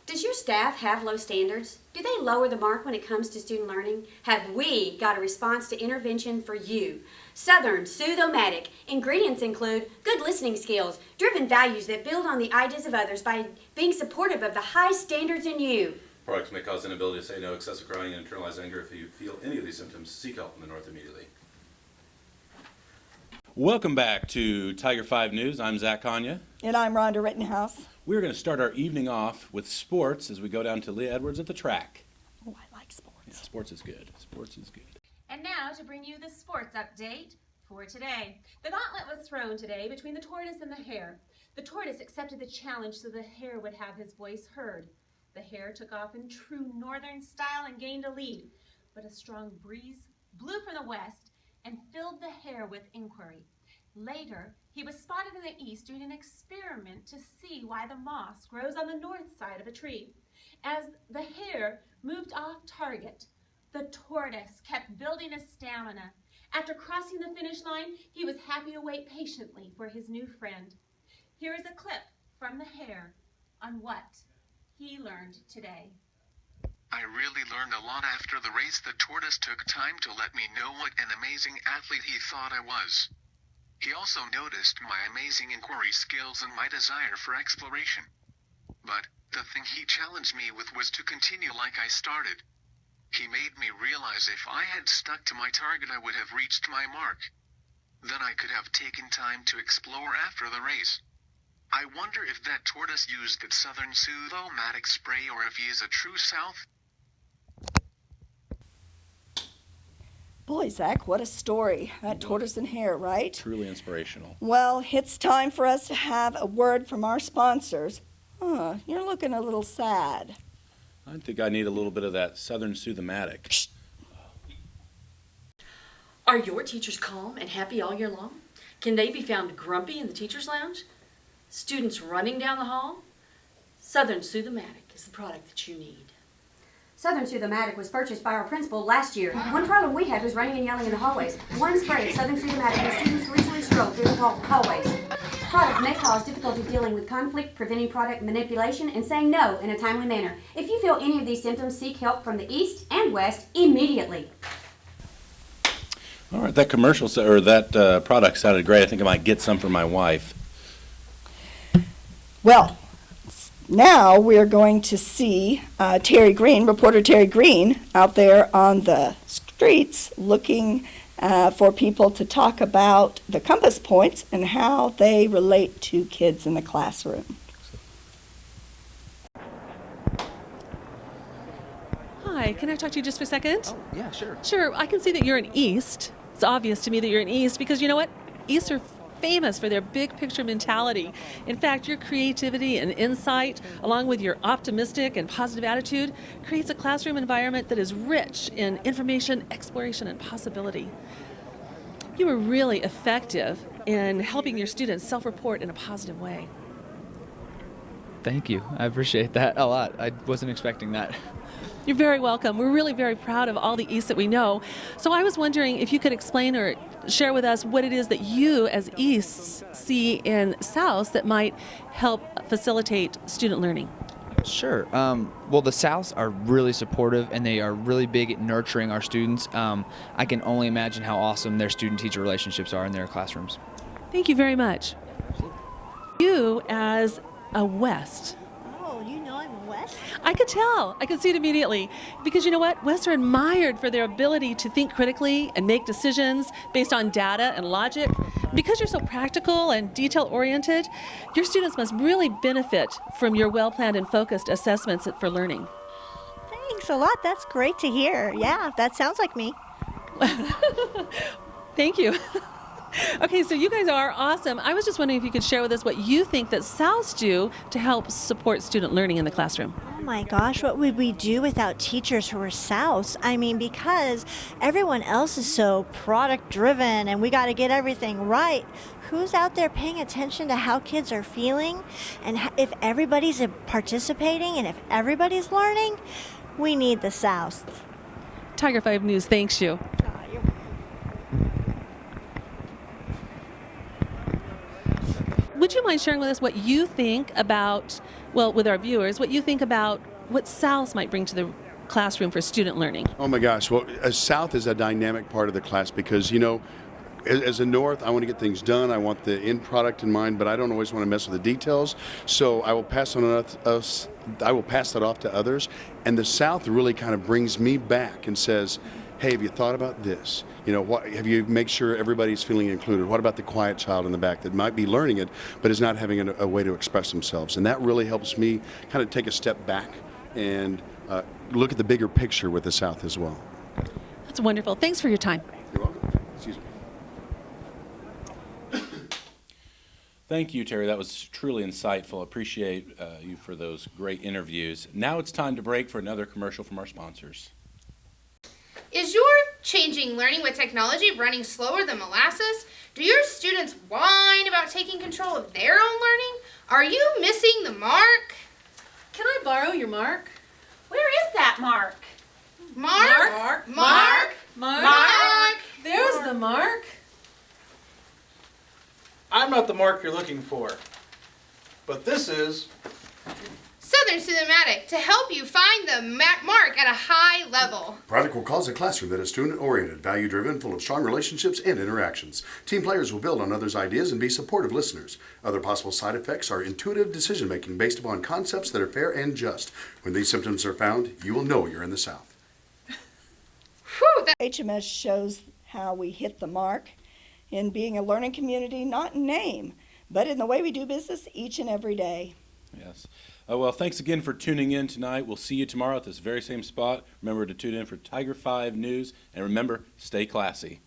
Does your staff have low standards? Do they lower the mark when it comes to student learning? Have we got a response to intervention for you? Southern Soothe-O-Matic. Ingredients include good listening skills, driven values that build on the ideas of others by being supportive of the high standards in you. Products may cause inability to say no, excessive crying, and internalized anger. If you feel any of these symptoms, seek help from the North immediately. Welcome back to Tiger 5 News. I'm Zach Kanya. And I'm Rhonda Rittenhouse. We're going to start our evening off with sports as we go down to Leah Edwards at the track. Oh, I like sports. Yeah, sports is good. Sports is good. And now to bring you the sports update for today. The gauntlet was thrown today between the tortoise and the hare. The tortoise accepted the challenge so the hare would have his voice heard. The hare took off in true northern style and gained a lead, but a strong breeze blew from the west and filled the hare with inquiry. Later, he was spotted in the east doing an experiment to see why the moss grows on the north side of a tree. As the hare moved off target, the tortoise kept building his stamina. After crossing the finish line, he was happy to wait patiently for his new friend. Here is a clip from the hare on what he learned today. I really learned a lot after the race. The tortoise took time to let me know what an amazing athlete he thought I was. He also noticed my amazing inquiry skills and my desire for exploration. But the thing he challenged me with was to continue like I started. He made me realize if I had stuck to my target, I would have reached my mark. Then I could have taken time to explore after the race. I wonder if that tortoise used the Southern Soothe-O-Matic spray or if he is a true South. Boy, Zach, what a story. That tortoise and hare, right? Truly inspirational. Well, it's time for us to have a word from our sponsors. You're looking a little sad. I think I need a little bit of that Southern Soothe-O-Matic. Are your teachers calm and happy all year long? Can they be found grumpy in the teacher's lounge? Students running down the hall? Southern Soothe-O-Matic is the product that you need. Southern Soothe-O-Matic was purchased by our principal last year. One problem we had was running and yelling in the hallways. One spray of Southern Soothe-O-Matic and students leisurely strolled through the hallways. Product may cause difficulty dealing with conflict, preventing product manipulation, and saying no in a timely manner. If you feel any of these symptoms, seek help from the East and West immediately. All right, that commercial or that product sounded great. I think I might get some for my wife. Well, now we're going to see Terry Green, reporter Terry Green, out there on the streets looking for people to talk about the compass points and how they relate to kids in the classroom. Hi, can I talk to you just for a second? Oh, yeah, sure. Sure, I can see that you're an East. It's obvious to me that you're an East because you know what? East are famous for their big picture mentality. In fact, your creativity and insight, along with your optimistic and positive attitude, creates a classroom environment that is rich in information, exploration, and possibility. You were really effective in helping your students self-report in a positive way. Thank you. I appreciate that a lot. I wasn't expecting that. You're very welcome. We're really very proud of all the East that we know. So I was wondering if you could explain or share with us what it is that you as Easts see in Souths that might help facilitate student learning. Sure. Well, the Souths are really supportive and they are really big at nurturing our students. I can only imagine how awesome their student-teacher relationships are in their classrooms. Thank you very much. You as a West. Oh, you know I'm a West? I could tell. I could see it immediately. Because you know what? Wests are admired for their ability to think critically and make decisions based on data and logic. Because you're so practical and detail-oriented, your students must really benefit from your well-planned and focused assessments for learning. Thanks a lot. That's great to hear. Yeah, that sounds like me. Thank you. Okay, so you guys are awesome. I was just wondering if you could share with us what you think that Souths do to help support student learning in the classroom. Oh my gosh, what would we do without teachers who are Souths? I mean, because everyone else is so product driven and we got to get everything right. Who's out there paying attention to how kids are feeling? And if everybody's participating and if everybody's learning, we need the Souths. Tiger 5 News thanks you. Would would you mind sharing with us what you think about, well, with our viewers, what you think about what South might bring to the classroom for student learning? Oh my gosh, well, South is a dynamic part of the class because, you know, as a North, I want to get things done. I want the end product in mind, but I don't always want to mess with the details. So I will pass that off to others. And the South really kind of brings me back and says, hey, have you thought about this? You know, have you make sure everybody's feeling included? What about the quiet child in the back that might be learning it, but is not having a way to express themselves? And that really helps me kind of take a step back and look at the bigger picture with the South as well. That's wonderful. Thanks for your time. You're welcome. Excuse me. Thank you, Terry. That was truly insightful. Appreciate you for those great interviews. Now it's time to break for another commercial from our sponsors. Is your changing learning with technology running slower than molasses? Do your students whine about taking control of their own learning? Are you missing the mark? Can I borrow your mark? Where is that mark? Mark? Mark? There's the mark. I'm not the mark you're looking for, but this is. Southern Cinematic to help you find the mark at a high level. Product will cause a classroom that is student-oriented, value-driven, full of strong relationships and interactions. Team players will build on others' ideas and be supportive listeners. Other possible side effects are intuitive decision-making based upon concepts that are fair and just. When these symptoms are found, you will know you're in the South. HMS shows how we hit the mark in being a learning community, not in name, but in the way we do business each and every day. Yes. Well, thanks again for tuning in tonight. We'll see you tomorrow at this very same spot. Remember to tune in for Tiger 5 News, and remember, stay classy.